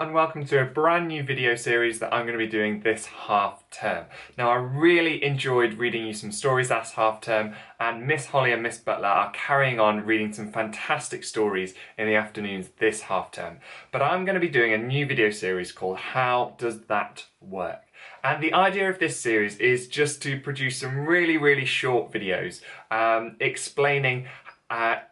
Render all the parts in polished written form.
and welcome to a brand new video series that I'm going to be doing this half term. Now I really enjoyed reading you some stories last half term, and Miss Holly and Miss Butler are carrying on reading some fantastic stories in the afternoons this half term. But I'm going to be doing a new video series called How Does That Work? And the idea of this series is just to produce some really short videos explaining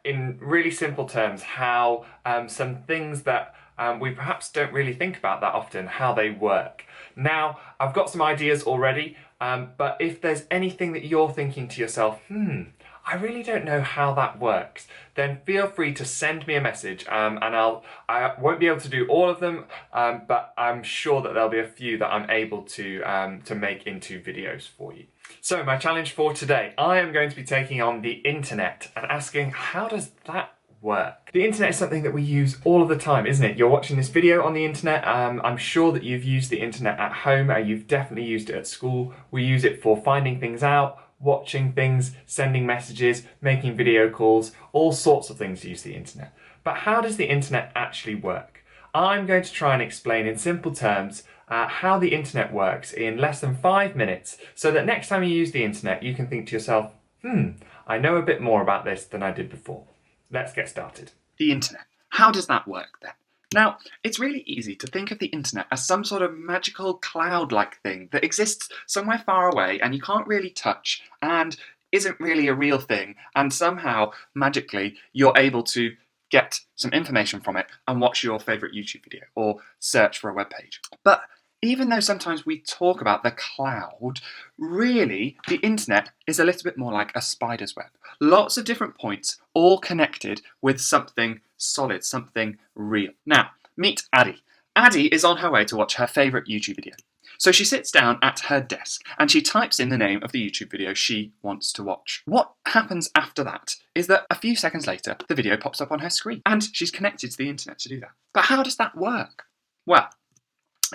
in really simple terms how some things that we perhaps don't really think about that often, how they work. Now, I've got some ideas already, but if there's anything that you're thinking to yourself, I really don't know how that works, then feel free to send me a message, and I won't be able to do all of them, but I'm sure that there'll be a few that I'm able to make into videos for you. So my challenge for today, I am going to be taking on the internet and asking, how does that work? The internet is something that we use all of the time, isn't it? You're watching this video on the internet. I'm sure that you've used the internet at home, and you've definitely used it at school. We use it for finding things out, watching things, sending messages, making video calls, all sorts of things use the internet. But how does the internet actually work? I'm going to try and explain in simple terms how the internet works in less than 5 minutes, so that next time you use the internet you can think to yourself, I know a bit more about this than I did before. Let's get started. The internet. How does that work then? Now, it's really easy to think of the internet as some sort of magical cloud-like thing that exists somewhere far away and you can't really touch and isn't really a real thing, and somehow, magically, you're able to get some information from it and watch your favourite YouTube video or search for a web page. But even though sometimes we talk about the cloud, really the internet is a little bit more like a spider's web. Lots of different points, all connected with something solid, something real. Now, meet Addie. Addie is on her way to watch her favourite YouTube video. So she sits down at her desk and she types in the name of the YouTube video she wants to watch. What happens after that is that a few seconds later, the video pops up on her screen and she's connected to the internet to do that. But how does that work? Well,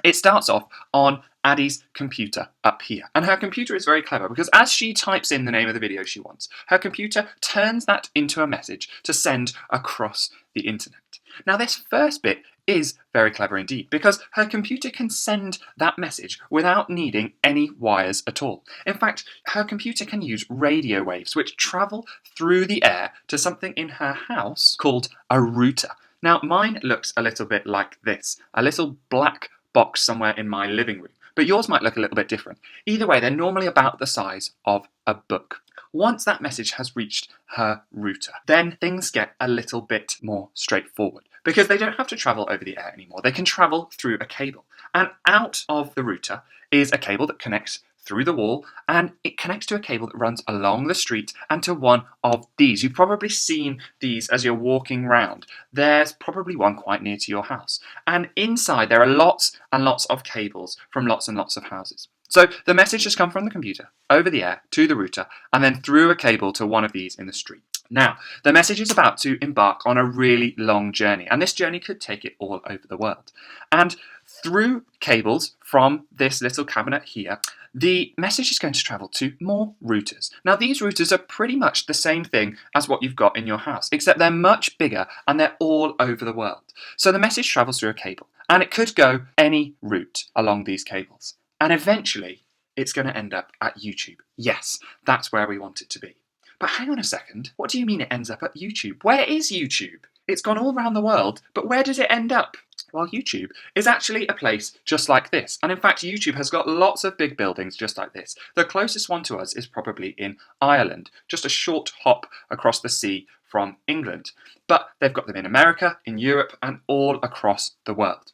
it starts off on Addie's computer up here. And her computer is very clever because as she types in the name of the video she wants, her computer turns that into a message to send across the internet. Now this first bit is very clever indeed because her computer can send that message without needing any wires at all. In fact, her computer can use radio waves which travel through the air to something in her house called a router. Now mine looks a little bit like this, a little black box somewhere in my living room, but yours might look a little bit different. Either way, they're normally about the size of a book. Once that message has reached her router, then things get a little bit more straightforward because they don't have to travel over the air anymore. They can travel through a cable, and out of the router is a cable that connects through the wall, and it connects to a cable that runs along the street and to one of these. You've probably seen these as you're walking round. There's probably one quite near to your house. And inside there are lots and lots of cables from lots and lots of houses. So the message has come from the computer, over the air, to the router, and then through a cable to one of these in the street. Now, the message is about to embark on a really long journey, and this journey could take it all over the world. And through cables from this little cabinet here, the message is going to travel to more routers. Now, these routers are pretty much the same thing as what you've got in your house, except they're much bigger and they're all over the world. So the message travels through a cable, and it could go any route along these cables. And eventually, it's going to end up at YouTube. Yes, that's where we want it to be. But hang on a second, what do you mean it ends up at YouTube? Where is YouTube? It's gone all around the world, but where does it end up? Well, YouTube is actually a place just like this. And in fact, YouTube has got lots of big buildings just like this. The closest one to us is probably in Ireland, just a short hop across the sea from England. But they've got them in America, in Europe, and all across the world.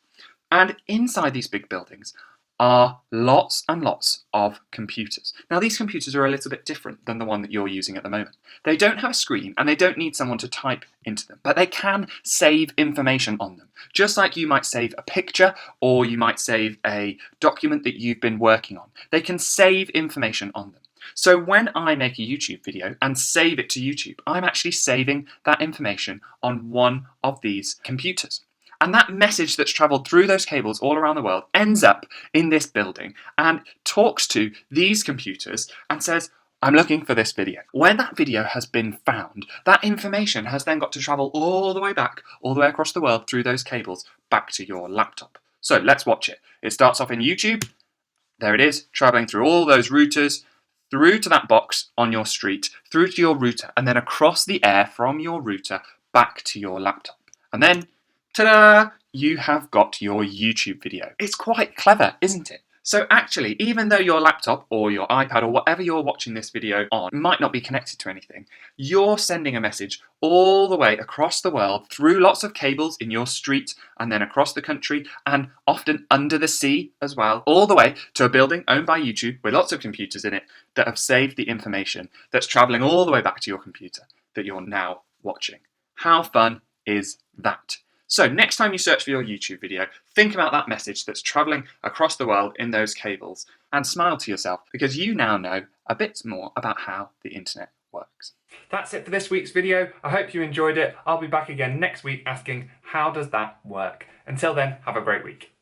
And inside these big buildings are lots and lots of computers. Now these computers are a little bit different than the one that you're using at the moment. They don't have a screen and they don't need someone to type into them, but they can save information on them. Just like you might save a picture or you might save a document that you've been working on. They can save information on them. So when I make a YouTube video and save it to YouTube, I'm actually saving that information on one of these computers. And that message that's travelled through those cables all around the world ends up in this building and talks to these computers and says, I'm looking for this video. When that video has been found, that information has then got to travel all the way back, all the way across the world through those cables back to your laptop. So let's watch it. It starts off in YouTube. There it is, traveling through all those routers, through to that box on your street, through to your router, and then across the air from your router back to your laptop. And then, ta-da! You have got your YouTube video. It's quite clever, isn't it? So actually, even though your laptop or your iPad or whatever you're watching this video on might not be connected to anything, you're sending a message all the way across the world through lots of cables in your street and then across the country and often under the sea as well, all the way to a building owned by YouTube with lots of computers in it that have saved the information that's traveling all the way back to your computer that you're now watching. How fun is that? So next time you search for your YouTube video, think about that message that's travelling across the world in those cables and smile to yourself because you now know a bit more about how the internet works. That's it for this week's video. I hope you enjoyed it. I'll be back again next week asking, how does that work? Until then, have a great week.